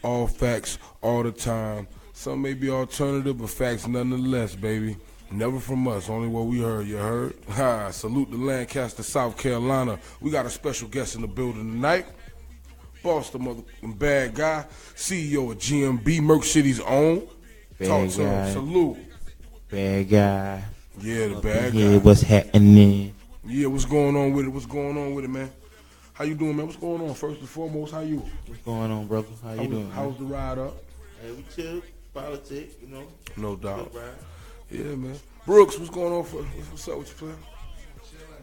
all facts, all the time. Some may be alternative, but facts nonetheless, baby. Never from us, only what we heard, you heard? Ha, salute to Lancaster, South Carolina. We got a special guest in the building tonight. Boss, the motherfucking bad guy, CEO of GMB, Merc City's own. Talk to him, salute. Bad guy. Yeah, the bad guy. Yeah, what's happening? Yeah, what's going on with it? What's going on with it, man? How you doing, man? What's going on? First and foremost, how you? What's going on, brother? How you doing? How's the ride up? Hey, we chill, politics, you know. No doubt. Yeah, man. Brooks, what's going on? What's up with you, player?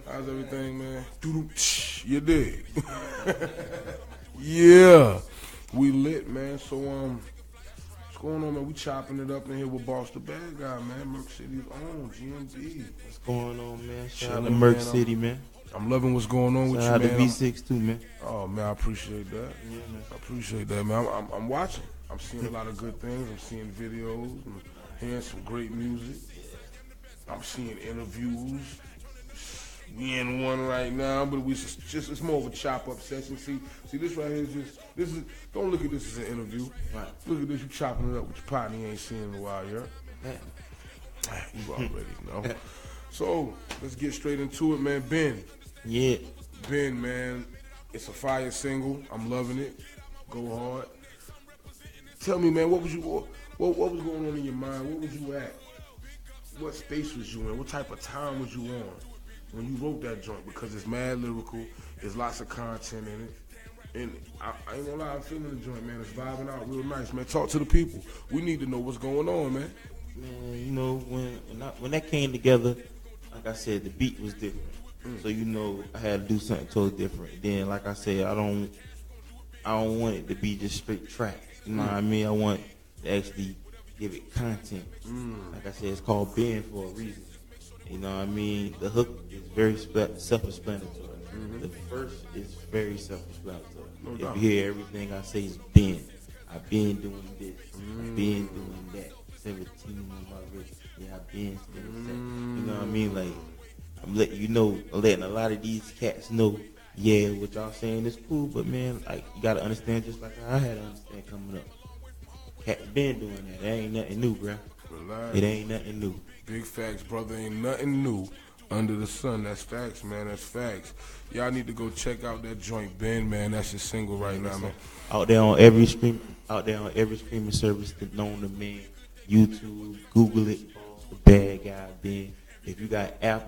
How's everything, man? You dig? Yeah, we lit, man. So, what's going on, man? We chopping it up in here with Boss the Bad Guy, man. Merc City's own, GMB. What's going on, man? Shout out to Merc City, man. I'm loving what's going on with you, man. Shout out to V6 too, man. Oh, man, I appreciate that. Yeah, man. I appreciate that, man. I'm watching. I'm seeing a lot of good things. I'm seeing videos. I'm hearing some great music. I'm seeing interviews. We in one right now, but it's more of a chop up session. See this right here is don't look at this as an interview. Right. Look at this, you chopping it up with your partner you ain't seen in a while, yeah? You already know. So let's get straight into it, man. Ben. Yeah. Ben, man, it's a fire single. I'm loving it. Go hard. Tell me, man, what was going on in your mind? Where was you at? What space was you in? What type of time was you on when you wrote that joint? Because it's mad lyrical. There's lots of content in it. And I ain't gonna lie, I'm feeling the joint, man. It's vibing out real nice, man. Talk to the people. We need to know what's going on, man. Man, you know, when that came together, like I said, the beat was different. So, you know, I had to do something totally different. Then, like I said, I don't want it to be just straight tracks. You know what I mean? I want to actually give it content. Like I said, it's called Ben for a reason. You know what I mean? The hook is very self-explanatory. The verse is very self-explanatory. If you hear everything I say is Ben. I've been doing this. I've been doing that. 17 on my wrist. Yeah, I've been doing that. You know what I mean? Like, I'm letting a lot of these cats know, yeah, what y'all saying is cool, but man, like, you gotta understand just like I had to understand coming up. Cats been doing that. That ain't nothing new, bruh. Relax. It ain't nothing new. Big facts, brother. Ain't nothing new under the sun. That's facts, man. That's facts. Y'all need to go check out that joint, Ben, man. That's your single right now, man. Out there on every streaming service that known to man. YouTube, Google it. The Bad Guy, Ben. If you got an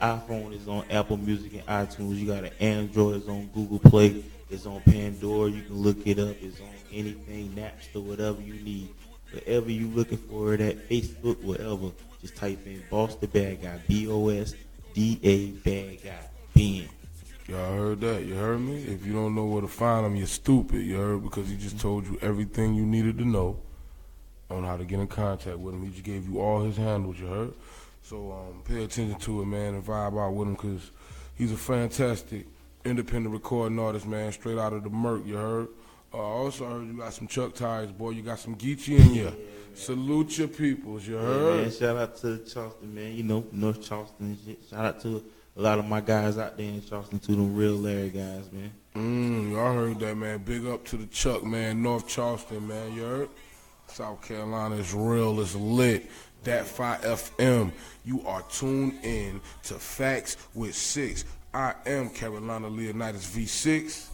iPhone, it's on Apple Music and iTunes. You got an Android, it's on Google Play. It's on Pandora. You can look it up. It's on anything, Napster, whatever you need. Whatever you looking for it at, Facebook, whatever, just type in Boss the Bad Guy, BOSDA Bad Guy, Ben. Y'all heard that? You heard me? If you don't know where to find him, you're stupid. You heard? Because he just told you everything you needed to know on how to get in contact with him. He just gave you all his handles, you heard? So pay attention to it, man, and vibe out with him because he's a fantastic independent recording artist, man, straight out of the Merc, you heard? I also heard you got some Chuck ties, boy. You got some Geechee in you. Yeah. Salute your peoples, you heard? Man, shout out to Charleston, man. You know, North Charleston and shit. Shout out to a lot of my guys out there in Charleston, to them real Larry guys, man. Y'all heard that, man. Big up to the Chuck, man. North Charleston, man, you heard? South Carolina is real, it's lit. That 5 FM. You are tuned in to Facts with 6. I am Carolina Leonitus V6.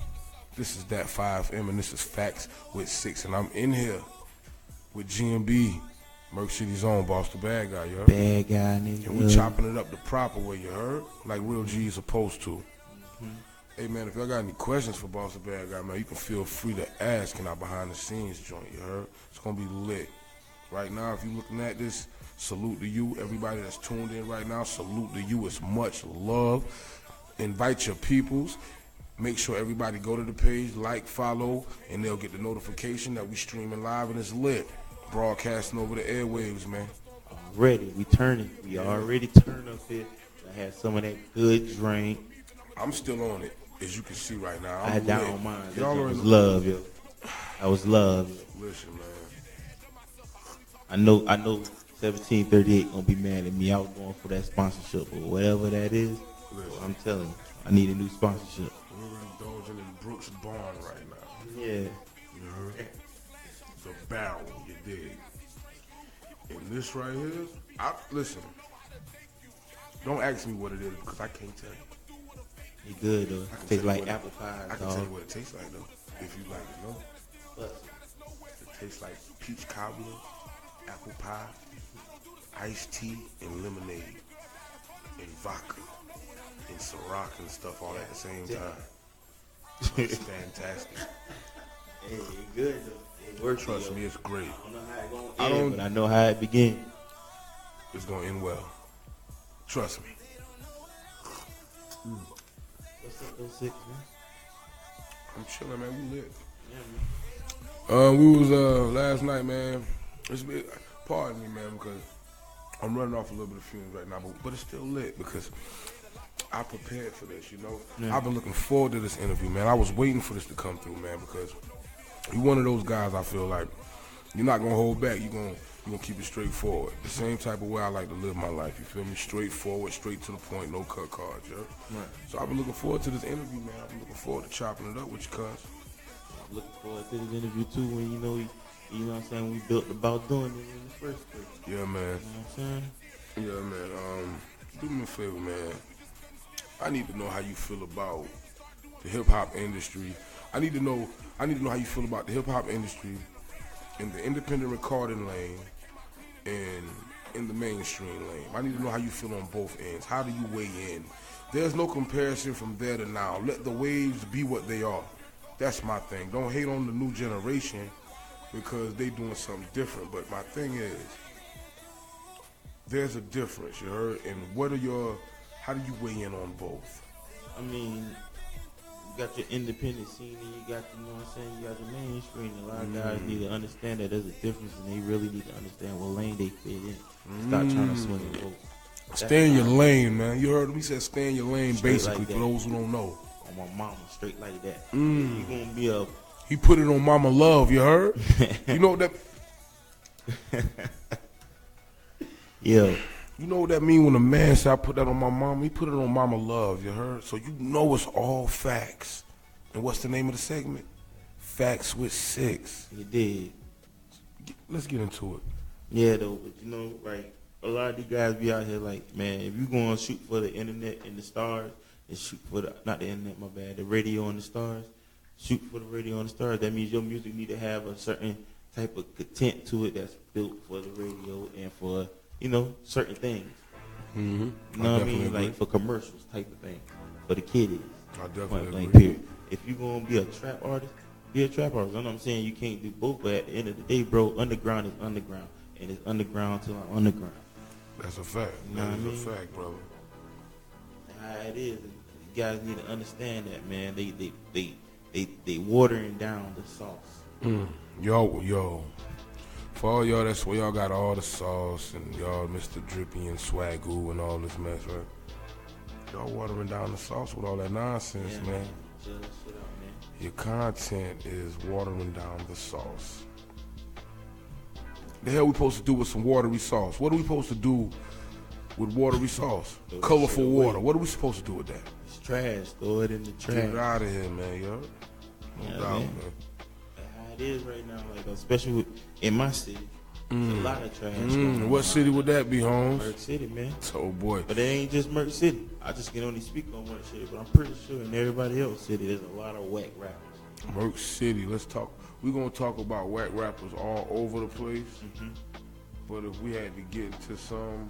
This is That 5M, and this is Facts with 6. And I'm in here with GMB, Merc City's own Boss the Bad Guy, you heard? Bad guy, nigga. And we chopping it up the proper way, you heard? Like real G's supposed to. Hey, man, if y'all got any questions for Boss the Bad Guy, man, you can feel free to ask in our behind-the-scenes joint, you heard? It's going to be lit. Right now, if you're looking at this, salute to you. Everybody that's tuned in right now, salute to you. It's much love. Invite your peoples. Make sure everybody go to the page, like, follow, and they'll get the notification that we streaming live and it's lit. Broadcasting over the airwaves, man. Already, we turning. We already turned up here. I had some of that good drink. I'm still on it, as you can see right now. I had down on mine. Y'all was love, yo. I was love. Listen, man. I know 1738 gonna be mad at me. I was going for that sponsorship, but whatever that is, I'm telling you, I need a new sponsorship. We're indulging in Brooks Barn right now. Yeah. You heard? This right here, listen. Don't ask me what it is because I can't tell you. It good though. It tastes like apple pie. I can tell you what it tastes like though, if you like to know. What? It tastes like peach cobbler, apple pie, iced tea, and lemonade, and vodka, and Ciroc and stuff all at the same time. It's fantastic. Hey, it good though. It works. Trust me, it's great. I don't know how it gonna end, but I know how it begins. It's gonna end well. Trust me. What's up, those 6, man? I'm chilling, man. We lit. Yeah, man. We was last night, man. Pardon me, man, because I'm running off a little bit of fumes right now, but it's still lit because I prepared for this, you know. Yeah. I've been looking forward to this interview, man. I was waiting for this to come through, man, because you're one of those guys. I feel like you're not gonna hold back. You're gonna keep it straightforward. The same type of way I like to live my life. You feel me? Straightforward, straight to the point, no cut cards, yo. Right. So I've been looking forward to this interview, man. I've been looking forward to chopping it up with you, cuz. I'm looking forward to this interview too. When you know what I'm saying, we built about doing it in the first place. Yeah, man. You know what I'm saying? Yeah, man. Do me a favor, man. I need to know how you feel about the hip hop industry. I need to know how you feel about the hip hop industry in the independent recording lane and in the mainstream lane. I need to know how you feel on both ends. How do you weigh in? There's no comparison from there to now. Let the waves be what they are. That's my thing. Don't hate on the new generation because they doing something different. But my thing is, there's a difference, you heard? And how do you weigh in on both? I mean, you got your independent scene and you got, you know what I'm saying, you got your mainstream. A lot of guys need to understand that there's a difference and they really need to understand what lane they fit in. Stop trying to swing in both. Stay in your lane, man. You heard me say stay in your lane, straight basically, like for those who don't know. On my mama, straight like that. You gonna be He put it on Mama Love, you heard? You know what that... Yeah. You know what that mean when a man say I put that on my mama? He put it on Mama Love, you heard? So you know it's all facts. And what's the name of the segment? Facts with 6. You did. Let's get into it. Yeah, though, but you know, like, a lot of these guys be out here like, man, if you going to shoot for the internet and the stars, and shoot for not the internet, my bad, the radio and the stars, shoot for the radio and the stars, that means your music need to have a certain type of content to it that's built for the radio and for, you know, certain things. Mm-hmm. You know what I mean? Agree. Like for commercials type of thing. For the kiddies. I definitely agree. Period. If you going to be a trap artist, be a trap artist. You know what I'm saying? You can't do both, but at the end of the day, bro, underground is underground. And it's underground till I'm underground. That's a fact. You know that is a fact, brother. How it is. You guys need to understand that, man. They watering down the sauce. Yo. For all y'all, that's where y'all got all the sauce and y'all Mr. Drippy and Swagoo and all this mess, right? Y'all watering down the sauce with all that nonsense, yeah, man. Chill out, man. Your content is watering down the sauce. The hell we supposed to do with some watery sauce? What are we supposed to do with watery sauce? Colorful water. What are we supposed to do with that? It's trash. Throw it in the trash. Get it out of here, man, yo. No doubt, man. How it is right now, like especially in my city, there's a lot of trash. What city would that be, Holmes? Merck City, man. Oh boy. But it ain't just Merck City. I just can only speak on Merck City, but I'm pretty sure in everybody else's city there's a lot of whack rappers. Merck City. Let's talk. We're gonna talk about whack rappers all over the place. But if we had to get into some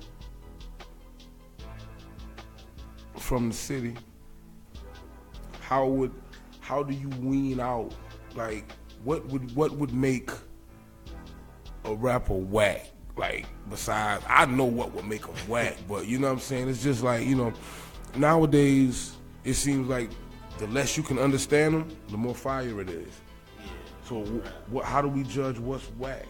from the city, how do you wean out? Like, what would make a rapper whack? Like, besides, I know what would make them whack, but you know what I'm saying? It's just like, you know, nowadays it seems like the less you can understand them, the more fire it is. Yeah. So how do we judge what's whack?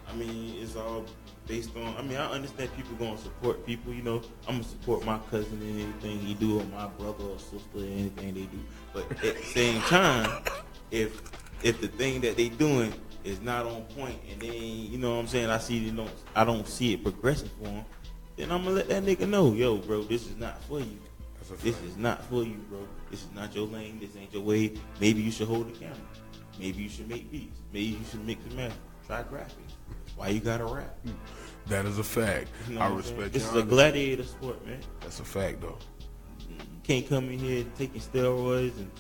I mean, it's all based on, I mean, I understand people going to support people, you know. I'm going to support my cousin in anything he do, or my brother or sister in anything they do. But at the same time, if the thing that they doing is not on point and they ain't, you know what I'm saying, I don't see it progressing for them, then I'm going to let that nigga know, yo, bro, this is not for you. This is not for you, bro. This is not your lane. This ain't your way. Maybe you should hold the camera. Maybe you should make beats. Maybe you should mix and match. try graphics. Why you gotta rap? That is a fact. You know I what I'm respect saying? your This is a honesty. gladiator sport, man. That's a fact, though. You can't come in here taking steroids and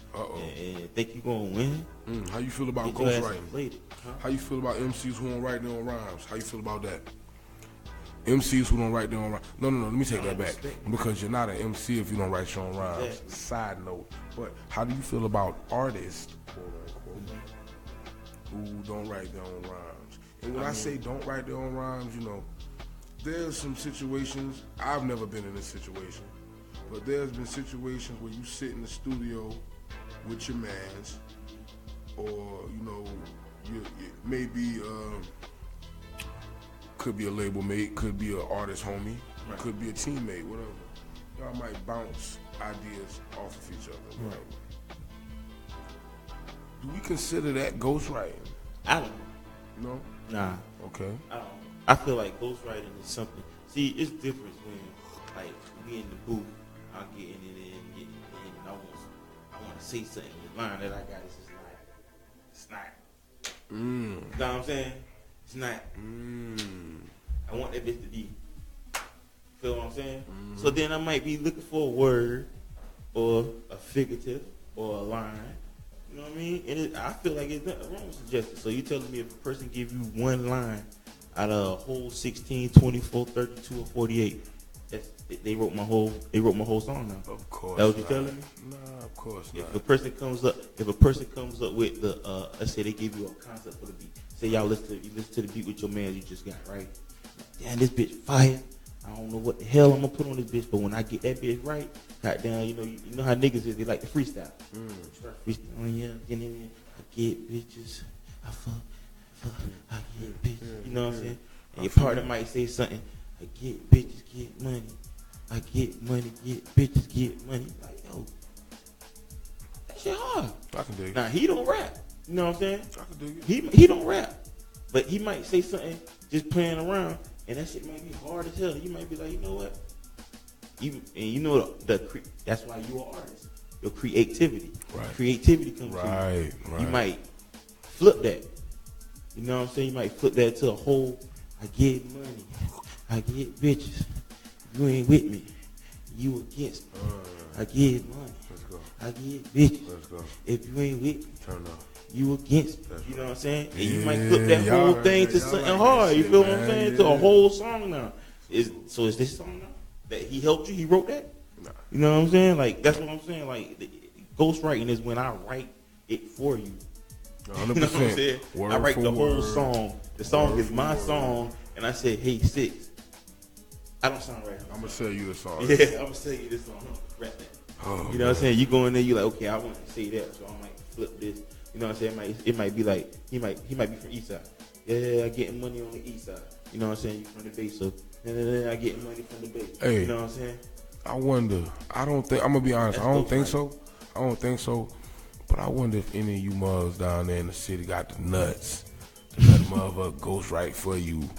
think you're gonna win. How you feel about Get your ass ghostwriting? inflated, huh? How you feel about MCs who don't write their own rhymes? How you feel about that? MCs who don't write their own rhymes. No, let me take that back. Because you're not an MC if you don't write your own rhymes. Exactly. Side note. But how do you feel about artists, quote unquote, who don't write their own rhymes? And when I say don't write their own rhymes, you know, there's some situations, I've never been in this situation, but there's been situations where you sit in the studio with your mans, or, you know, you maybe, could be a label mate, could be an artist homie, could be a teammate, whatever. Y'all might bounce ideas off of each other. Right? Do we consider that ghostwriting? I don't know. No? Nah. Okay. I don't know. I feel like ghostwriting is something. See, it's different when, like, we in the booth, I'm getting it in, and I want to say something. The line that I got is just like, it's not. You know what I'm saying? It's not. I want that bitch to be. Feel what I'm saying? So then I might be looking for a word or a figurative or a line. You know what I mean? And I feel like it's nothing wrong with suggestion. So you telling me if a person give you one line out of a whole 16, 24, 32, or 48, they wrote my whole song now. Of course. That what you telling me? Nah, of course not. If a person comes up with the let's say they give you a concept for the beat. Say y'all listen to the beat with your man you just got, right? Damn, this bitch fire. I don't know what the hell I'm gonna put on this bitch, but when I get that bitch right, goddamn, you know how niggas is, they like to freestyle. Start freestyling, I get bitches, I fuck, I get bitches. You know what I'm saying? And your partner might say something, I get bitches, get money. I get money, get bitches, get money. Like, yo, that shit hard. I can dig it. Now he don't rap. You know what I'm saying? I can dig it. He don't rap, but he might say something just playing around, and that shit might be hard as hell. You might be like, you know what? That's why you are artist. Your creativity. Right. Creativity comes to you. Right. You might flip that. You know what I'm saying? You might flip that to a whole. I get money. I get bitches. You ain't with me. You against me. I get money. Let's go. I get bitches. Let's go. If you ain't with me, Turn up. you against me. That's You know right. what I'm saying? And Yeah, you might flip that whole thing to y'all something like hard. that You shit, feel what I'm man. saying? To Yeah. a whole song now. So is this song now that he helped you? He wrote that? Nah. You know what I'm saying? Like, that's what I'm saying. Like, ghostwriting is when I write it for you. 100%. You know what I'm saying? Word I write for the whole word. song. The song Word is for my word. song, and I said, hey, Six. I don't sound right. I'm gonna sell you the song. Yeah, I'm gonna say you this song. Rap that. Oh, You know what I'm saying? You go in there, you like, okay, I want to say that, so I might flip this. You know what I'm saying? It might be like he might be from East Side. Yeah, I getting money on the East Side. You know what I'm saying? You from the Bay, so I getting money from the Bay. Hey. You know what I'm saying? I wonder. I'm gonna be honest. That's I don't dope, think right? so. I don't think so. But I wonder if any of you mugs down there in the city got the nuts to let motherfucker ghostwrite for you.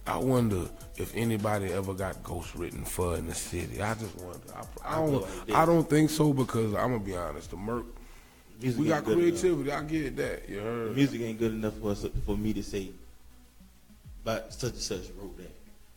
I wonder if anybody ever got ghostwritten for in the city. I just wonder. I don't think so, because I'm gonna be honest. The Merc, Music we ain't got good creativity. I get that. You enough. heard? Music ain't good enough for me to say, but such and such wrote that.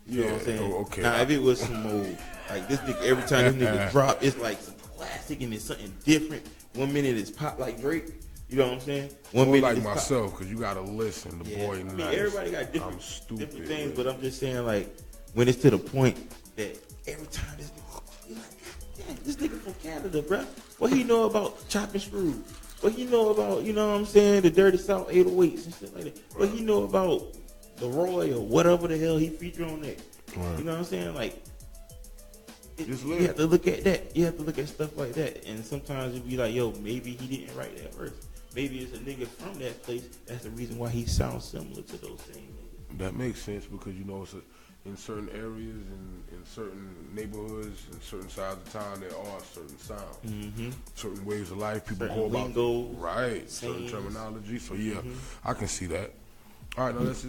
You know what I'm saying? Okay. Now, if it was some old, like this nigga, every time this nigga drop, it's like some classic and it's something different. 1 minute it's pop like Drake. You know what I'm saying? 1 More minute like it's pop. myself, because you gotta listen. The boy I mean, nice. everybody got I'm different, stupid, different things, man. but I'm just saying, like, when it's to the point that every time this nigga, you're like, damn, this nigga from Canada, bruh. What he know about chopping screws? What he know about, you know what I'm saying, the Dirty South 808s and shit like that? What he know about the Roy or whatever the hell he featured on that? Right. You know what I'm saying? Like, Just you live. have to look at that. You have to look at stuff like that. And sometimes you be like, yo, maybe he didn't write that verse. Maybe it's a nigga from that place. That's the reason why he sounds similar to those same niggas. That makes sense, because you know in certain areas and in certain neighborhoods and certain sides of town there are certain sounds, certain ways of life people Certain go about. lingo, Right, certain sayings. terminology. So yeah, I can see that. All right, now let's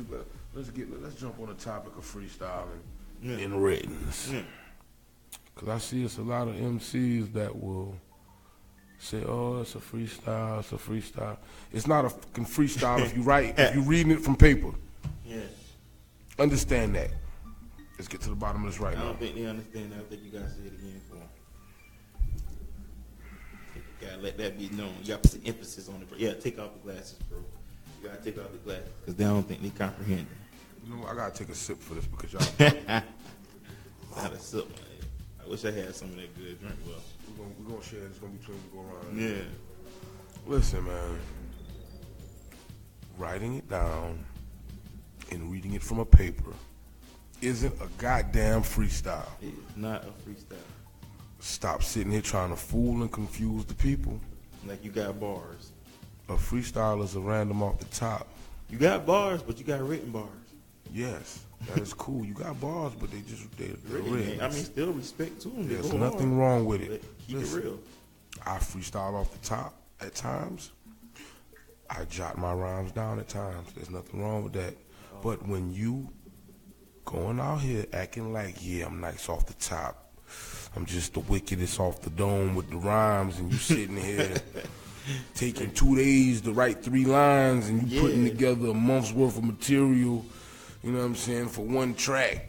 jump on the topic of freestyling in writtens. Cause I see it's a lot of MCs that will say, oh, it's a freestyle, it's a freestyle. It's not a fucking freestyle if you write, if you're reading it from paper. Yeah. Understand that. Let's get to the bottom of this right now. I don't think they understand that. I think you gotta say it again for them. You gotta let that be known. You gotta put the emphasis on it. Yeah, take off the glasses, bro. You gotta take off the glasses because they don't think they comprehend it. You know what? I gotta take a sip for this because y'all. Not a sip, man. I wish I had some of that good drink. Well, we're gonna share. It's gonna be between we go around. Yeah. Listen, man. Writing it down and reading it from a paper isn't a goddamn freestyle. It's not a freestyle. Stop sitting here trying to fool and confuse the people. Like you got bars. A freestyle is a random off the top. You got bars, but you got written bars. Yes, that is cool. You got bars, but they're written. I mean, still respect to them. There's nothing wrong with it. Keep it real. I freestyle off the top at times. I jot my rhymes down at times. There's nothing wrong with that. But when you going out here acting like, yeah, I'm nice off the top. I'm just the wickedest off the dome with the rhymes, and you sitting here taking 2 days to write 3 lines, and you putting together a month's worth of material, you know what I'm saying, for one track.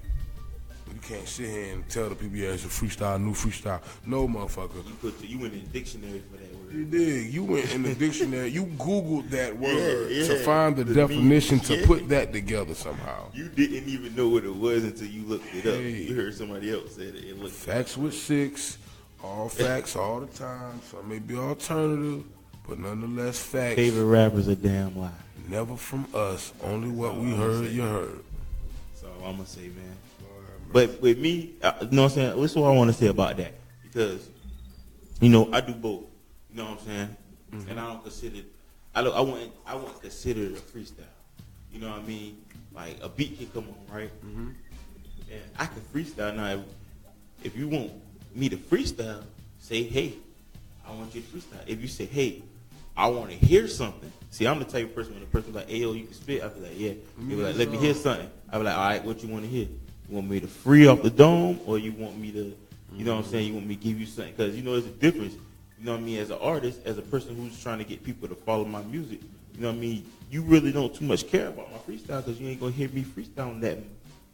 You can't sit here and tell the people, yeah, it's a freestyle, new freestyle. No, motherfucker. You went in the dictionary for that word. You did. You went in the dictionary. You Googled that word to find the definition to put that together somehow. You didn't even know what it was until you looked it up. You heard somebody else say it. Facts with 6. All facts all the time. Some may be alternative, but nonetheless facts. Favorite rappers a damn lie. Never from us. Only what we heard, you heard. That's all I'm going to say, man. But with me, you know what I'm saying? This is what I want to say about that. Because, you know, I do both. You know what I'm saying? Mm-hmm. And I don't consider it, I wouldn't consider it a freestyle. You know what I mean? Like a beat can come on, right? Mm-hmm. And I can freestyle. Now, if you want me to freestyle, say, hey, I want you to freestyle. If you say, hey, I want to hear something. See, I'm the type of person when the person's like, hey, yo, you can spit. I be like, yeah. You be like, let me hear something. I be like, all right, what you want to hear? You want me to free off the dome, or you want me to, you know what I'm saying, you want me to give you something? Because, you know, there's a difference, you know what I mean, as an artist, as a person who's trying to get people to follow my music, you know what I mean, you really don't too much care about my freestyle because you ain't going to hear me freestyling that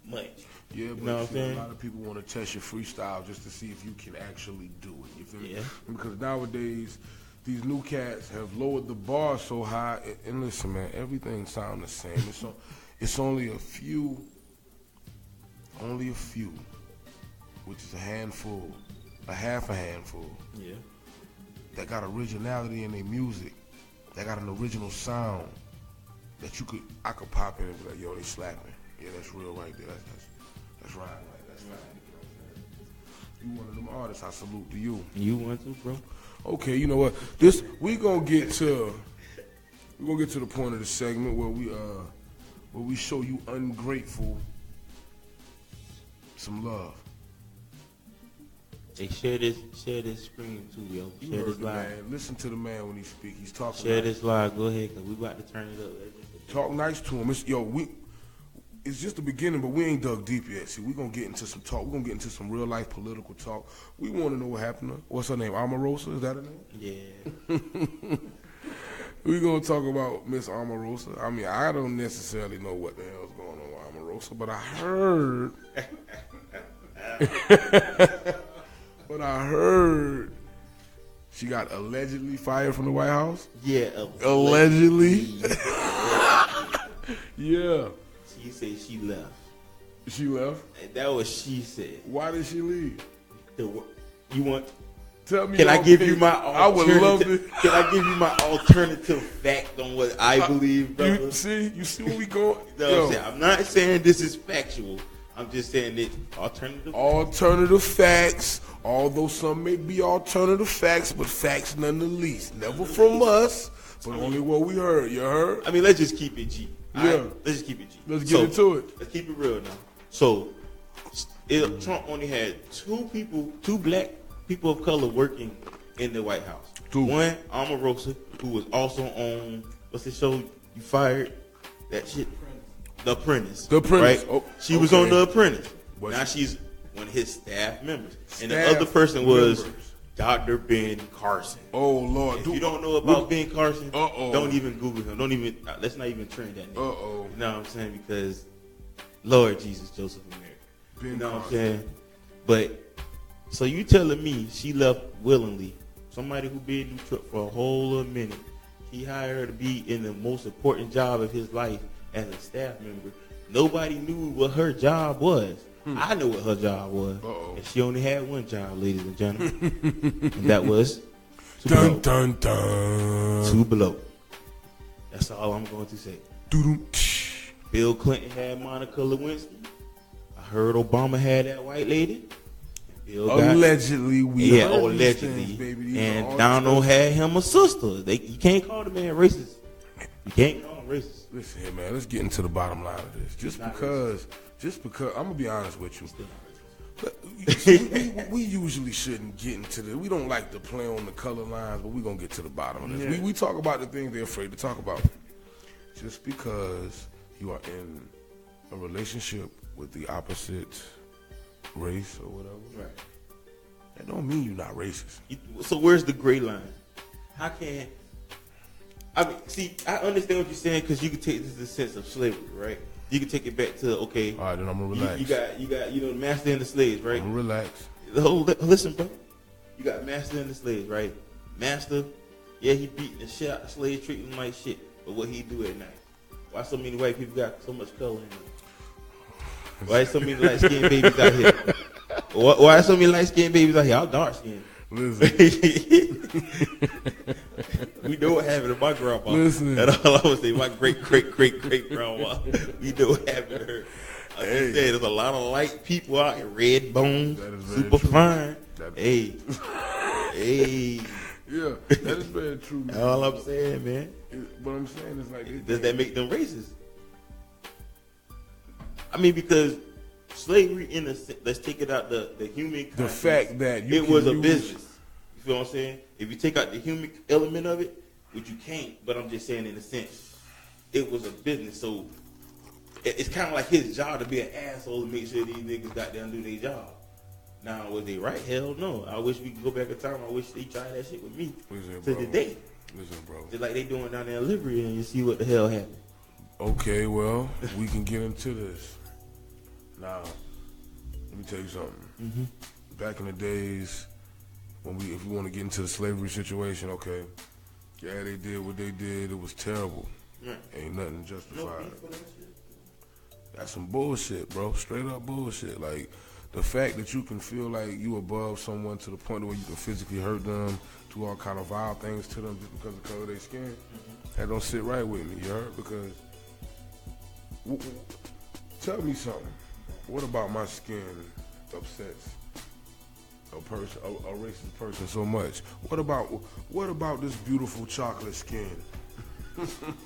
much. Yeah, you but know what I'm saying? A lot of people want to test your freestyle just to see if you can actually do it. You feel me? Yeah. Because nowadays, these new cats have lowered the bar so high. And listen, man, everything sounds the same. It's only a few, which is a handful, a half a handful, that got originality in their music, that got an original sound that I could pop in and be like, yo, they slapping. Yeah, that's real right there. That's right. That's right. You one of them artists. I salute to you. You want to, bro? Okay, you know what? We gonna get to the point of the segment where we show you ungrateful some love. Hey, share this screen too, yo. Share this live. Man. Listen to the man when he speak. He's talking. Share this live. Go ahead, cause we about to turn it up. Talk nice to him. It's just the beginning, but we ain't dug deep yet. See, we're going to get into some talk. We're going to get into some real-life political talk. We want to know what happened to, what's her name, Omarosa? Is that her name? Yeah. We're going to talk about Miss Omarosa. I mean, I don't necessarily know what the hell's going on with Omarosa, but I heard she got allegedly fired from the White House. Yeah. Allegedly. Yeah. She said she left. She left? And that was she said. Why did she leave? You want? Tell me. Can I give you my? I would love it. Can I give you my alternative fact on what I believe, brother? You see where we going? No, I'm not saying this is factual. I'm just saying it alternative facts. Although some may be alternative facts, but facts nonetheless. Never from us, but only what we heard. You heard? I mean, let's just keep it G. Yeah. Right? Let's just keep it G. Let's get into it. Let's keep it real now. So, Trump only had two black people of color working in the White House. One, Omarosa, who was also on, what's the show you fired? That shit? The Apprentice. The Apprentice. Right? She was on The Apprentice. Now she's one of his staff members. And the other person was Dr. Ben Carson. Oh Lord! If you don't know about Ben Carson, don't even Google him. Don't even. Let's not even trend that name. You know what I'm saying? Because Lord Jesus, Joseph and Mary. Ben you know Carson. what I'm saying? But so you telling me she left willingly? Somebody who been in the truck for a whole minute. He hired her to be in the most important job of his life as a staff member. Nobody knew what her job was. I know what her job was. And she only had one job, ladies and gentlemen. And that was dun dun dun. Two below. That's all I'm going to say. Bill Clinton had Monica Lewinsky. I heard Obama had that white lady. Allegedly, allegedly. Things, baby. And Donald had him a sister. You can't call the man racist. You can't call him racist. Listen here, man. Let's get into the bottom line of this. Just because, I'm gonna be honest with you. we usually shouldn't get into this. We don't like to play on the color lines, but we're gonna get to the bottom of this. Yeah. We talk about the things they're afraid to talk about. Just because you are in a relationship with the opposite race or whatever, right? That don't mean you're not racist. So where's the gray line? How can I mean? See, I understand what you're saying because you can take this in the sense of slavery, right? You can take it back to okay. All right, then I'm gonna relax. You got the master and the slaves, right? I'm gonna relax. Listen, bro. You got master and the slaves, right? Master, yeah, he beating the shit out of slaves, treating them like shit. But what he do at night? Why so many white people got so much color in them? Why so many light skinned babies out here? Why so many light skinned babies out here? I'm dark skinned. Listen. We know what happened to my grandma. Listen. That's all I would say. My great grandma. We know what happened to her. I just said there's a lot of light people out here, red bones, super true. fine. Hey. Yeah, that is very true. That's all I'm saying, man. What I'm saying is like, does that make them racist? I mean, because slavery, in a sense, let's take it out the human context. The fact that it was a business. You feel what I'm saying? If you take out the human element of it, which you can't, but I'm just saying in a sense, it was a business. So it's kind of like his job to be an asshole to make sure these niggas got there and do their job. Now, was they right? Hell no. I wish we could go back in time. I wish they tried that shit with me to the day. Listen, bro. Just like they doing down there in Liberty, and you see what the hell happened. Okay, well, we can get into this. Now, let me tell you something. Mm-hmm. Back in the days, if we want to get into the slavery situation, okay, yeah, they did what they did. It was terrible. Right. Ain't nothing justified. That's some bullshit, bro. Straight up bullshit. Like, the fact that you can feel like you above someone to the point where you can physically hurt them, do all kind of vile things to them just because of the color of their skin, that don't sit right with me, you heard? Because, tell me something. What about my skin upsets a racist person so much? What about this beautiful chocolate skin?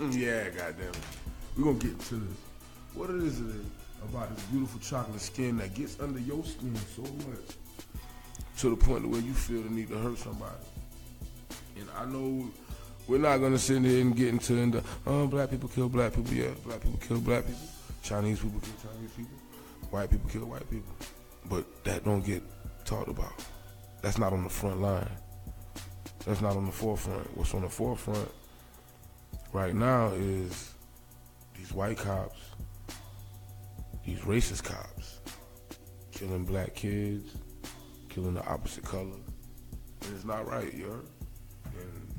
Yeah, goddamn it. We're gonna get to this. What it is about this beautiful chocolate skin that gets under your skin so much to the point where you feel the need to hurt somebody? And I know we're not gonna sit here and get into black people kill black people. Yeah, black people kill black people. Chinese people kill Chinese people. White people kill white people. But that don't get talked about. That's not on the front line. That's not on the forefront. What's on the forefront right now is these white cops, these racist cops, killing black kids, killing the opposite color. And it's not right, you heard? And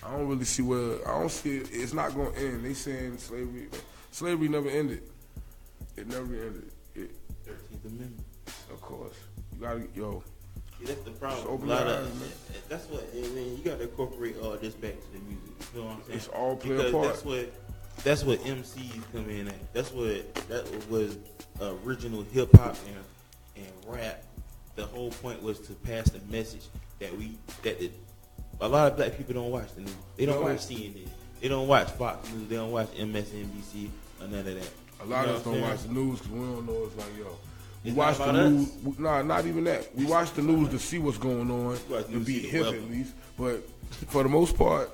I don't really see it's not going to end. They saying slavery never ended. It never ended. 13th Amendment. Of course. You got to, See, that's the problem. Open your eyes, man. That's what, and then you got to incorporate all this back to the music. You know what I'm saying? It's all play a part. That's what MCs come in at. That was original hip hop and rap. The whole point was to pass the message that a lot of black people don't watch the news. They don't watch CNN. They don't watch Fox News. They don't watch MSNBC or none of that. A lot of us don't watch the news because we don't know. It's like, we watch the news. Nah, not even that. We watch the news to see what's going on, to be hip at least. But for the most part,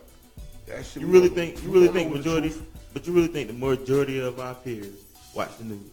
that shit. You really think the majority of our peers watch the news?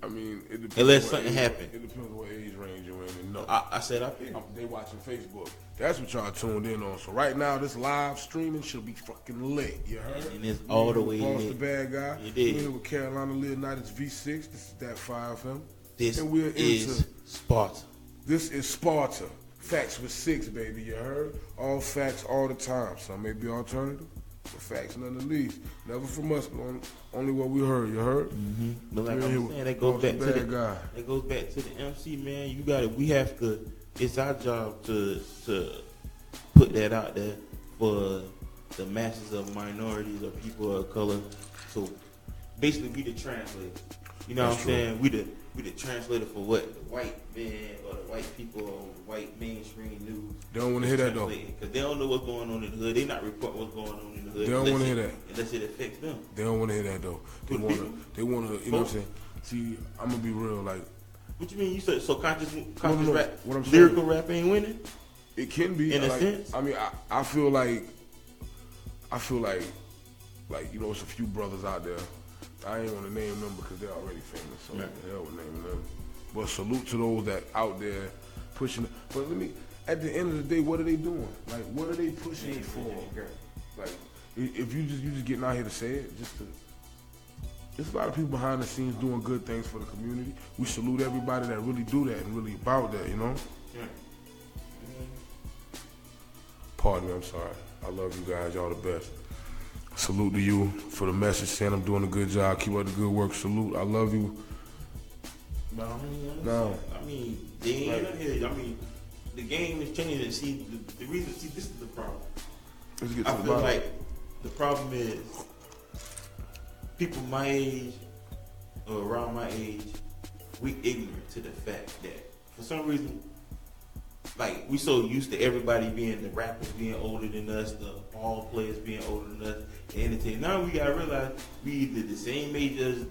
I mean, it depends. Unless something happened. It depends on what age range you're in. And no, I said I think they watching Facebook. That's what y'all tuned in on. So right now, this live streaming should be fucking lit. You heard? And it's all the way Boss lit. the Bad Guy. You did. We're here with Carolina Leonitus V6. This is that 5FM. This and we're is Sparta. This is Sparta. Facts with 6, baby. You heard? All facts all the time. Some may be alternative, but facts none the least. Never from us, only what we heard. You heard? Mm-hmm. But like We're I'm saying, that goes back to the guy. That goes back to the MC, man. You got it. We have to. It's our job to put that out there for the masses of minorities or people of color. So basically, we the translator. You know what I'm saying? We the translator for what the white man or the white people or white mainstream news. They don't want to hear that though, because they don't know what's going on in the hood. They not reporting what's going on in the hood. They don't want to hear that unless it affects them. They don't want to hear that though. They want to. You know what I'm saying? See, I'm gonna be real. Like, what you mean? You said so conscious no, rap, what I'm saying, lyrical rap ain't winning? It can be in a like, sense. I mean, I feel like, you know, it's a few brothers out there. I ain't want to name them because they're already famous. So what the hell with naming them? But salute to those that out there pushing. But at the end of the day, what are they doing? Like, what are they pushing it for? Like, if you just getting out here to say it, there's a lot of people behind the scenes doing good things for the community. We salute everybody that really do that and really about that, you know? Yeah. Pardon me, I'm sorry. I love you guys. Y'all the best. Salute to you for the message saying I'm doing a good job. Keep up the good work. Salute. I love you. No. I mean, they ain't out here. I mean, the game is changing. See, the reason, this is the problem. Let's get to I the feel bottom. like the problem is people my age or around my age, we ignorant to the fact that for some reason, like, we so used to everybody being, the rappers being older than us, the ball players being older than us, the entertainers. Now we gotta realize we either the same age as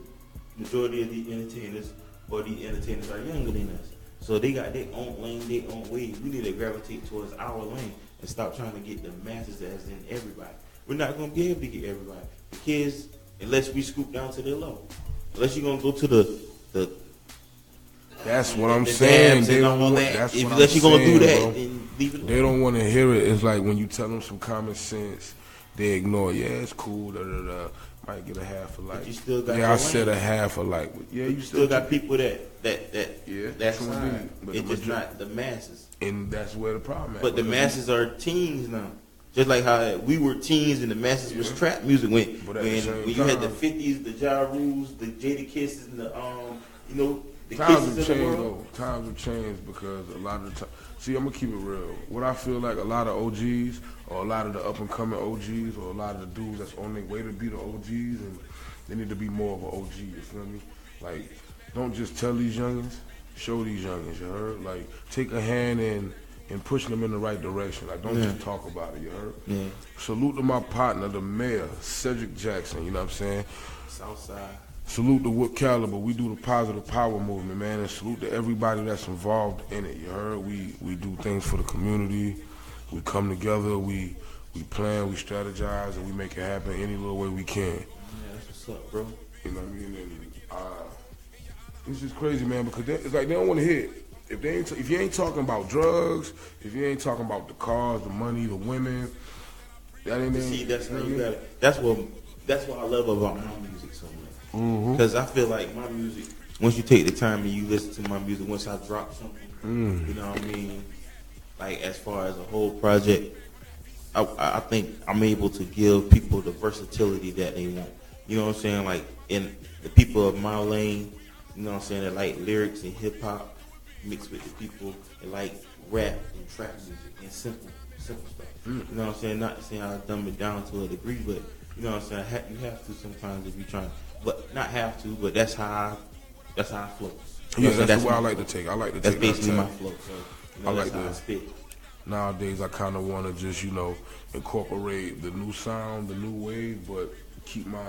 majority of the entertainers, or the entertainers are younger than us. So they got their own lane, their own way. We need to gravitate towards our lane and stop trying to get the masses as in everybody. We're not gonna be able to get everybody. The kids, unless we scoop down to their level. Unless you're gonna go to the That's what I'm saying. They don't want that. Unless you're gonna do that, then leave it alone. They don't want to hear it. It's like when you tell them some common sense, they ignore. Yeah, it's cool. Might get a half a like. But you still got I said a half a like. Yeah, you still got people that yeah, that's true indeed. But it's just not the masses. And that's where the problem is. But the masses are teens now. Just like how we were teens and the masses was trap music when you had the 50s, the Ja Rules, the Jada Kisses, and the the times have Kisses of the changed world. though. Times have changed because a lot of the time. See, I'm gonna keep it real. What I feel like a lot of OGs or a lot of the up and coming OGs or a lot of the dudes that's on their way to be the OGs and they need to be more of an OG. You feel me? Like, don't just tell these youngins, show these youngins. You heard? Like, take a hand in pushing them in the right direction. Like, don't just talk about it. You heard? Yeah. Salute to my partner, the mayor, Cedric Jackson. You know what I'm saying? Southside. Salute to What Caliber. We do the positive power movement, man, and salute to everybody that's involved in it. You heard? We do things for the community. We come together. We plan. We strategize, and we make it happen any little way we can. Yeah, that's what's up, bro. You know what I mean? And, it's just crazy, man, because it's like they don't want to hear it. If you ain't talking about drugs, if you ain't talking about the cars, the money, the women, that ain't. See, that's how you got it. That's what I love about my music so much. Because I feel like my music, once you take the time and you listen to my music, once I drop something, you know what I mean? Like, as far as a whole project, I think I'm able to give people the versatility that they want. You know what I'm saying? Like, in the people of my lane, you know what I'm saying, that like lyrics and hip hop mixed with the people that like rap and trap music and simple stuff. You know what I'm saying? Not saying I dumb it down to a degree, but you know what I'm saying? You have to sometimes if you're trying, but not have to, but that's how I flow. Yeah, that's the way I like to take. I like to that's take. That's basically my flow. So, I like how I to spit. Nowadays, I kind of want to just, incorporate the new sound, the new wave, but keep my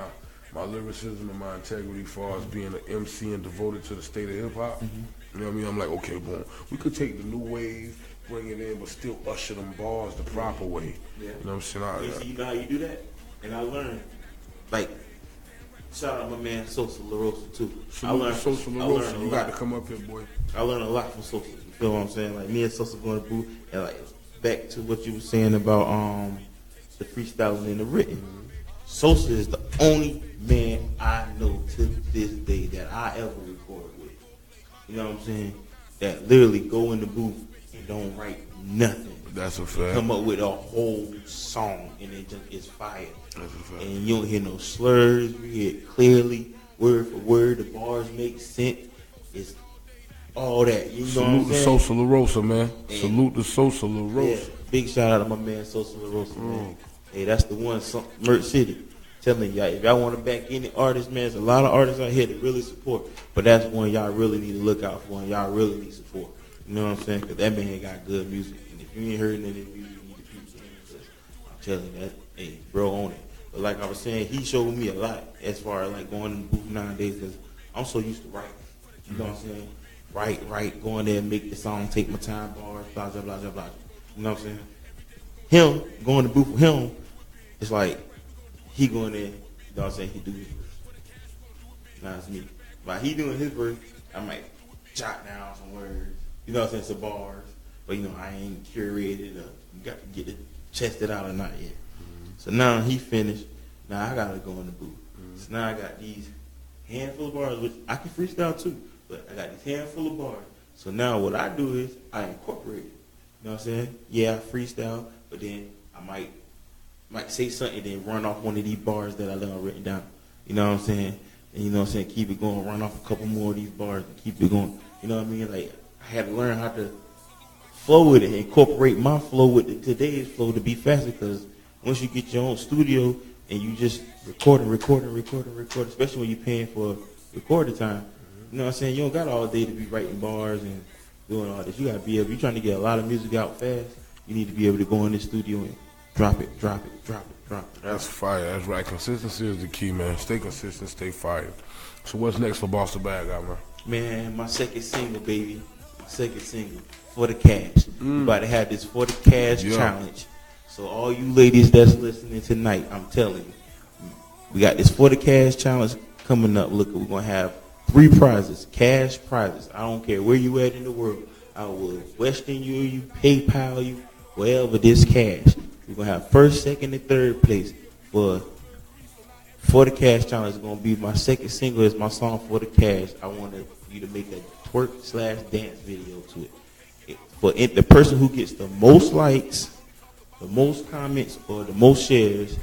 lyricism and my integrity as far as being an MC and devoted to the state of hip hop. You know what I mean? I'm like, okay, boom. We could take the new wave, bring it in, but still usher them bars the proper way. Yeah. You know what I'm saying? You know how you do that? And I learned, like, Shout out my man Sosa La Rosa too. Sosa La Rosa, you got to come up here, boy. I learned a lot from Sosa. You feel what I'm saying? Like me and Sosa going to booth, and like back to what you were saying about the freestyling and the written. Sosa is the only man I know to this day that I ever recorded with. You know what I'm saying? That literally go in the booth and don't write nothing. That's a fact. Come up with a whole song and it just is fire. That's a fact. And you don't hear no slurs. You hear it clearly, word for word. The bars make sense. It's all that. You know what I'm saying? Salute to Sosa La Rosa, man. And salute to Sosa La Rosa. Yeah, big shout out to my man Sosa La Rosa, man. Hey, that's the one, Merch City. Telling y'all, if y'all want to back any artist, man, there's a lot of artists out here that really support. But that's one y'all really need to look out for and y'all really need support. You know what I'm saying? Because that man got good music. And if you ain't heard none of his music, you need to keep saying it. I'm telling you that, hey, bro, on it. But like I was saying, he showed me a lot as far as like going in the booth nowadays because I'm so used to writing. You know what I'm saying? Write, go in there and make the song, take my time, bars, blah, blah, blah, blah, blah. You know what I'm saying? Him, going to the booth with him, it's like, he going there, you know what I'm saying, he do his verse. Now it's me. While he doing his verse, I might jot down some words, you know what I'm saying, some bars. But, you know, I ain't curated or got to get it chested out or not yet. So now he finished. Now I got to go in the booth. So now I got these handful of bars, which I can freestyle too, but I got these handful of bars. So now what I do is I incorporate it. You know what I'm saying? Yeah, I freestyle, but then I might say something and then run off one of these bars that I done written down. You know what I'm saying? And you know what I'm saying? Keep it going, run off a couple more of these bars and keep it going. You know what I mean? Like, I had to learn how to flow with it, incorporate my flow with today's flow to be faster because once you get your own studio and you just recording, especially when you're paying for recording time, you know what I'm saying? You don't got all day to be writing bars and doing all this. You got to be able, you're trying to get a lot of music out fast, you need to be able to go in the studio and drop it. That's fire. That's right. Consistency is the key, man. Stay consistent, stay fired. So what's next for Boss the Bad Guy, man? Man, my second single, baby. My second single, For the Cash. We about to have this For the Cash challenge. So all you ladies that's listening tonight, I'm telling you, we got this For the Cash challenge coming up. Look, we're going to have 3 prizes, cash prizes. I don't care where you at in the world. I will Western you, PayPal you, wherever this cash. We're going to have first, second, and third place for the Cash challenge. Is going to be my second single. Is my song For the Cash. I want you to make a twerk/dance video to it. For the person who gets the most likes, the most comments, or the most shares,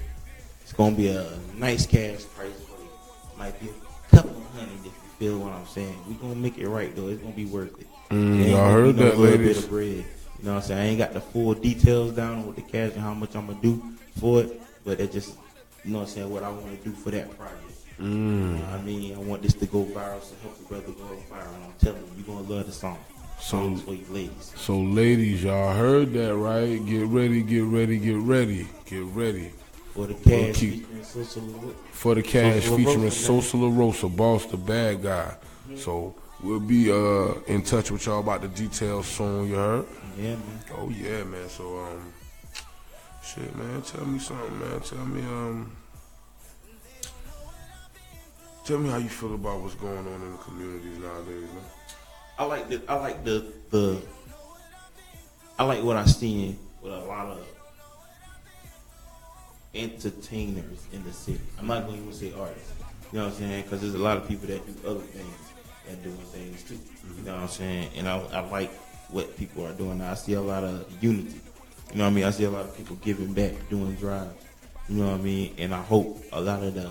it's going to be a nice cash prize for you. Might be a couple of $100 if you feel what I'm saying. We're going to make it right, though. It's going to be worth it. Y'all heard that, ladies. Bit of bread. You know what I'm saying? I ain't got the full details down with the cash and how much I'm going to do for it, but it just, you know what I'm saying, what I want to do for that project. You know what I mean? I want this to go viral, so help your brother go viral. And I'm telling you, you're going to love the song. So, for you ladies. So, ladies, y'all heard that, right? Get ready. For the Cash featuring Sosa La Rosa. For the Cash featuring Sosa La Rosa, Boss the Bad Guy. So, we'll be in touch with y'all about the details soon, you heard? Yeah, man. Oh, yeah, man. So, shit, man, tell me something, man. Tell me how you feel about what's going on in the communities nowadays, man. I like what I seen with a lot of entertainers in the city. I'm not going to even say artists. You know what I'm saying? Because there's a lot of people that do other things and doing things too. You know what I'm saying? And I like what people are doing now. I see a lot of unity. You know what I mean? I see a lot of people giving back, doing drives. You know what I mean? And I hope a lot of the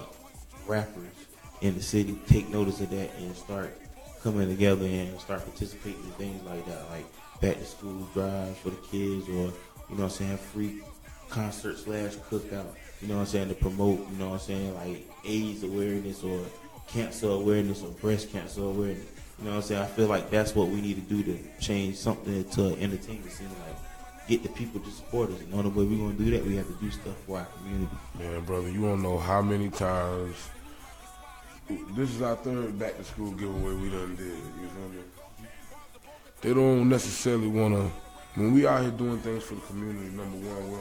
rappers in the city take notice of that and start coming together and start participating in things like that, like back to school drives for the kids, or, you know what I'm saying, free concert/cookout, you know what I'm saying, to promote, you know what I'm saying, like AIDS awareness or cancer awareness or breast cancer awareness. You know what I'm saying? I feel like that's what we need to do to change something to entertainment scene, like get the people to support us. And the only way we're going to do that, we have to do stuff for our community. Man, brother, you don't know how many times. This is our third back to school giveaway we done did. You feel me? They don't necessarily want to. When we out here doing things for the community, number one, we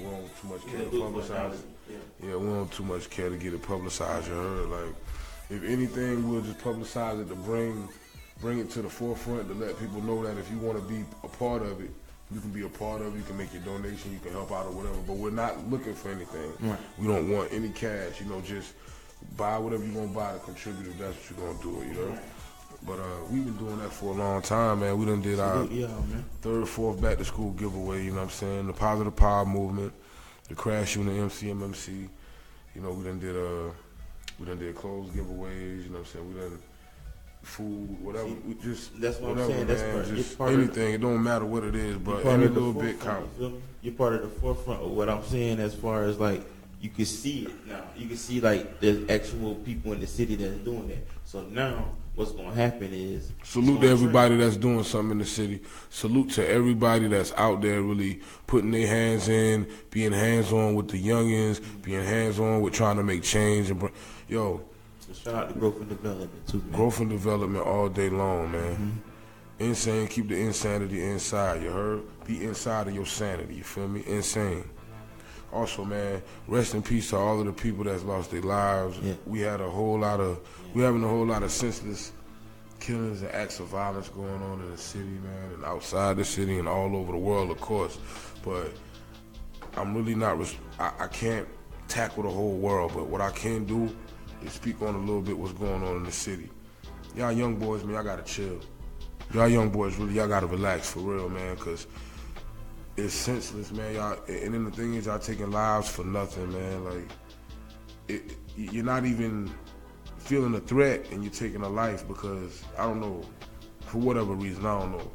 don't too much care to publicize it. Yeah, we don't don't too much care to get it publicized, you heard? Like, if anything, we'll just publicize it to bring it to the forefront, to let people know that if you want to be a part of it, you can be a part of it, you can make your donation, you can help out or whatever, but we're not looking for anything. Right. We don't want any cash, just buy whatever you're going to buy to contribute if that's what you're going to do, you know? Right. But we've been doing that for a long time, man. We done did our third, fourth back to school giveaway, you know what I'm saying? The Positive Power Movement, the Crash Unit MCMMC, we done did clothes giveaways, you know what I'm saying? We done food, whatever. We just that's what whatever, I'm saying. Man. Just anything. It don't matter what it is, but any little bit counts. You're part of the forefront of what I'm saying as far as like you can see it now. You can see like there's actual people in the city that's doing that. So now what's gonna happen is salute to everybody that's doing something in the city. Salute to everybody that's out there really putting their hands in, being hands on with the youngins, being hands on with trying to make change and So shout out to growth and development too, man. Growth and development all day long, man. Insane, keep the insanity inside, you heard? Be inside of your sanity, you feel me? Insane. Also, man, rest in peace to all of the people that's lost their lives. Yeah. We having a whole lot of senseless killings and acts of violence going on in the city, man, and outside the city and all over the world, of course. But I'm really not, I can't tackle the whole world, but what I can do is speak on a little bit what's going on in the city. Y'all young boys, man, y'all gotta chill. Y'all young boys, really, y'all gotta relax for real, man, because it's senseless, man. Y'all, and then the thing is, y'all taking lives for nothing, man. Like, you're not even feeling a threat, and you're taking a life because, I don't know, for whatever reason, I don't know.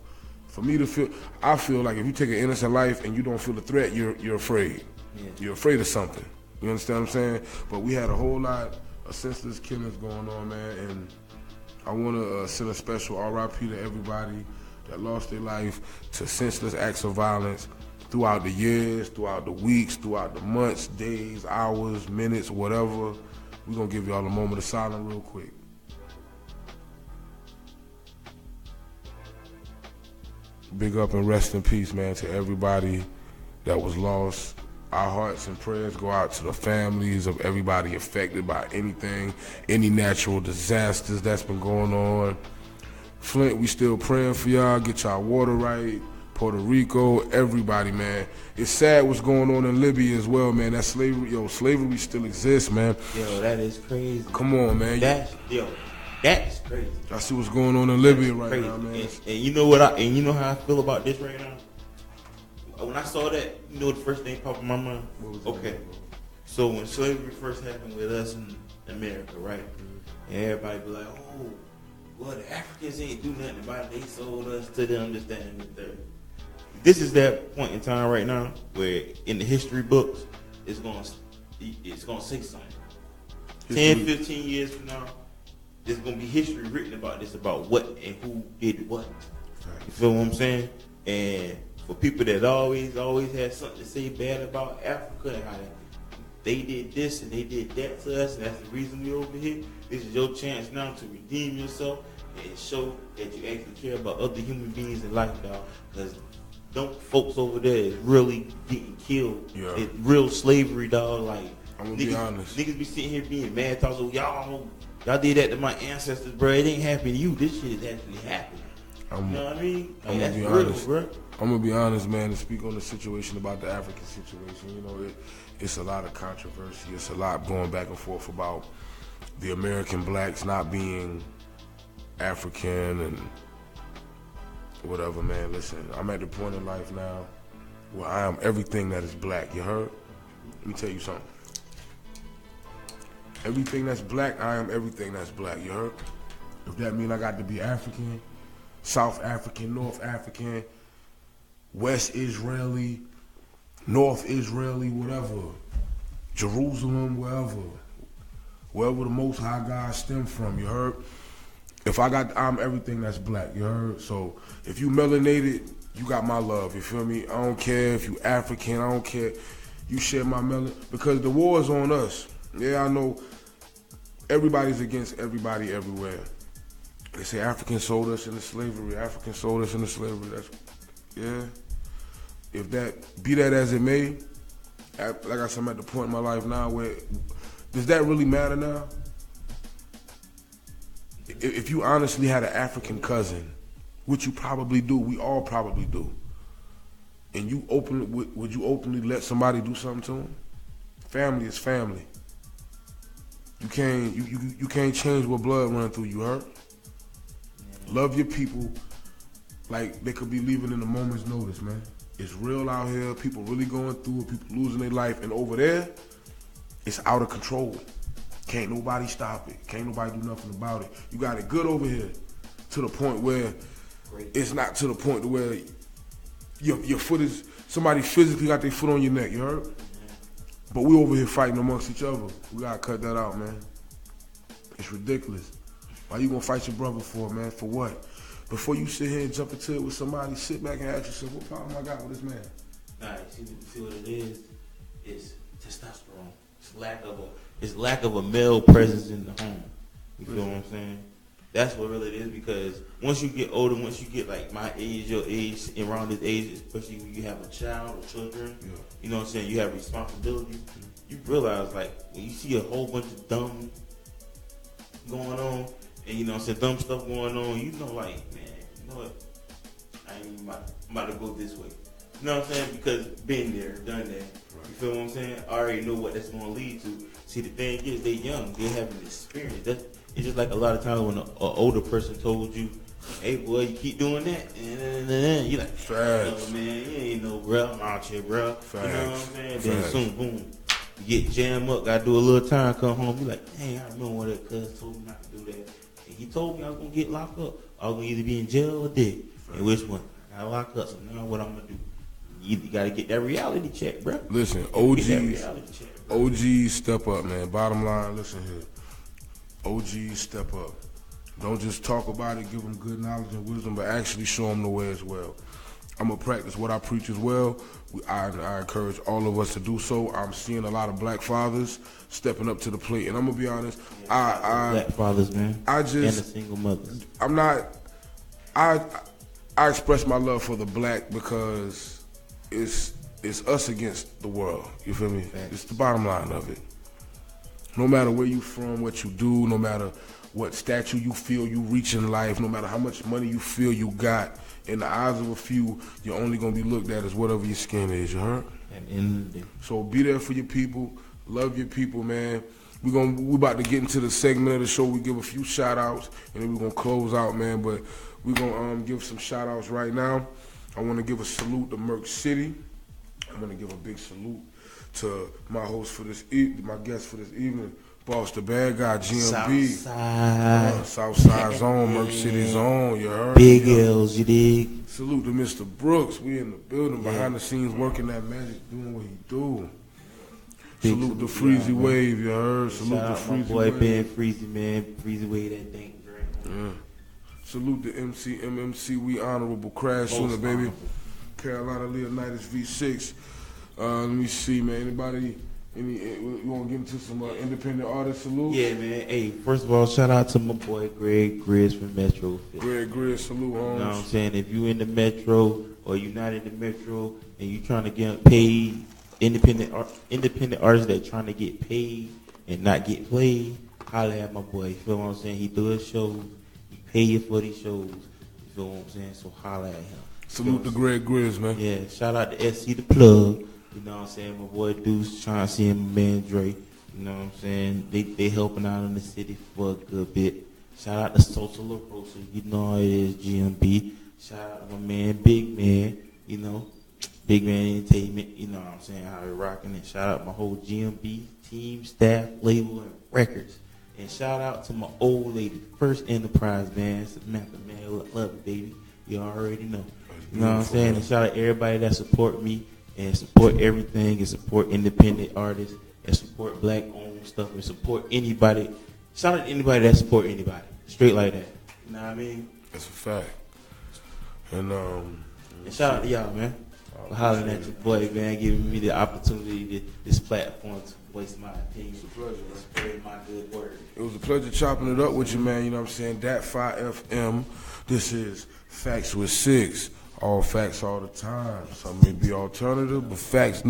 For me to feel, I feel like if you take an innocent life and you don't feel a threat, you're afraid. Yeah. You're afraid of something. You understand what I'm saying? But we had a whole lot of senseless killings going on, man, and I want to send a special RIP to everybody that lost their life to senseless acts of violence throughout the years, throughout the weeks, throughout the months, days, hours, minutes, whatever. We're going to give y'all a moment of silence real quick. Big up and rest in peace, man, to everybody that was lost. Our hearts and prayers go out to the families of everybody affected by anything, any natural disasters that's been going on. Flint, we still praying for y'all. Get y'all water right. Puerto Rico, everybody, man. It's sad what's going on in Libya as well, man. That slavery still exists, man. Yo, that is crazy. Come on, man. That's crazy. I see what's going on in Libya right now, man. And you know what? You know how I feel about this right now. When I saw that, you know the first thing popped in my mind? Okay. So when slavery first happened with us in America, right? And everybody be like, oh, well, the Africans ain't do nothing about it. They sold us to them, this, that, and the third. This is that point in time right now where in the history books, it's gonna say something. 10, 15 years from now, there's gonna be history written about this, about what and who did what. You feel what I'm saying? And for people that always had something to say bad about Africa and how they did this and they did that to us, and that's the reason we're over here, this is your chance now to redeem yourself and show that you actually care about other human beings in life, dog. Because them folks over there is really getting killed. Yeah. It's real slavery, dog. Like, I'm gonna be honest. Niggas be sitting here being mad, talking, y'all did that to my ancestors, bro. It ain't happening to you. This shit is actually happening. You know what I mean? Like, that's real, bro. I'm gonna be honest, man, to speak on the situation about the African situation. It's a lot of controversy. It's a lot going back and forth about the American blacks not being African and whatever, man. Listen, I'm at the point in life now where I am everything that is black. You heard? Let me tell you something. Everything that's black, I am everything that's black. You heard? If that means I got to be African, South African, North African, West Israeli, North Israeli, whatever, Jerusalem, wherever the Most High God stem from, you heard? I'm everything that's black, you heard? So if you melanated, you got my love, you feel me? I don't care if you African, I don't care. You share my melanin, because the war is on us. Yeah, I know everybody's against everybody everywhere. They say Africans sold us into slavery, Africans sold us into slavery. That's, yeah. If that, be that as it may, like I said, I'm at the point in my life now where Does that really matter now? If you honestly had an African cousin, which you probably do, we all probably do, and you would you openly let somebody do something to them? Family is family. You can't change what blood running through you, heard? Love your people like they could be leaving in a moment's notice, man. It's real out here. People really going through it. People losing their life. And over there, it's out of control. Can't nobody stop it. Can't nobody do nothing about it. You got it good over here to the point where it's not to the point where your foot is, somebody physically got their foot on your neck, you heard? But we over here fighting amongst each other. We got to cut that out, man. It's ridiculous. Why you going to fight your brother for, man? For what? Before you sit here and jump into it with somebody, sit back and ask yourself, what problem I got with this man? Nah, see what it is? It's testosterone. It's lack of a male presence in the home. You feel what I'm saying? That's what really it is, because once you get older, once you get like my age, your age, and around this age, especially when you have a child or children, you know what I'm saying, you have responsibilities, you realize like when you see a whole bunch of dumb going on, and you know what I'm saying, dumb stuff going on, you know like, man, you know what, I ain't even about to go this way. You know what I'm saying? Because been there, done that. You feel what I'm saying? I already know what that's going to lead to. See, the thing is, they young, they haven't experienced. It's just like a lot of times when an older person told you, hey, boy, you keep doing that, and you're like, oh, man, you ain't no bro, I'm out here, bro. You know what I'm saying? Then soon, boom, you get jammed up, got to do a little time, come home, you like, dang, I remember what that cuz told me not to do that. And he told me I was going to get locked up. I was going to either be in jail or dead. And which one? I got locked up, so now what I'm going to do? You got to get that reality check, bro. Listen, OGs step up, man. Bottom line, listen here. OGs step up. Don't just talk about it, give them good knowledge and wisdom, but actually show them the way as well. I'm going to practice what I preach as well. I encourage all of us to do so. I'm seeing a lot of black fathers stepping up to the plate. And I'm going to be honest. Black fathers, man. And the single mothers. I express my love for the black because it's us against the world. You feel me? It's the bottom line of it. No matter where you from, what you do, no matter what stature you feel you reach in life, no matter how much money you feel you got, in the eyes of a few, you're only going to be looked at as whatever your skin is, you heard? So be there for your people. Love your people, man. We about to get into the segment of the show. We give a few shout-outs, and then we're going to close out, man. But we're going to give some shout-outs right now. I want to give a salute to Merck City. I want to give a big salute to my host for this my guest for this evening, Boss the Bad Guy, GMB. Southside Zone, Merck City Zone, you heard? Big L's, you dig? Salute to Mr. Brooks. We in the building, behind the scenes, working that magic, doing what he do. Salute to Freezy Wave, you heard? Salute to Freezy boy Wave. Ben Freezy, man. Freezy Wave, that thing. Yeah. Salute to MC, MMC, we honorable crash sooner, baby. Carolina Leonitus V6. Let me see, man. Anybody, you want to get into some independent artist salute? Yeah, man. Hey, first of all, shout out to my boy Greg Grizz from Metro. Greg Grizz, salute, homes. You know what I'm saying? If you in the Metro or you not in the Metro and you trying to get paid, independent artists that trying to get paid and not get played, holla at my boy. You feel what I'm saying? He do his shows. He pay you for these shows. You feel what I'm saying? So holla at him. Salute to Greg Grizz, man. Yeah, shout out to SC the Plug. You know what I'm saying? My boy Deuce trying to see him, man Dre. You know what I'm saying? They helping out in the city for a good bit. Shout out to Social LaRosa. You know how it is, GMB. Shout out to my man Big Man. You know, Big Man Entertainment. You know what I'm saying? How we rocking it. Shout out my whole GMB team, staff, label, and records. And shout out to my old lady, First Enterprise, man. Samantha, man. Love it, baby. You already know. You know what I'm saying? And shout out to everybody that support me and support everything and support independent artists and support black-owned stuff and support anybody. Shout out to anybody that support anybody. Straight like that. You know what I mean? That's a fact. And shout out to y'all, man. For hollering at your boy, man, giving me the opportunity, this platform to voice my opinion. It's a pleasure, man. Spread my good word. It was a pleasure chopping it up with you, man. You know what I'm saying? Dat 5 FM. This is Facts with 6. All facts all the time. Some may be alternative, but facts.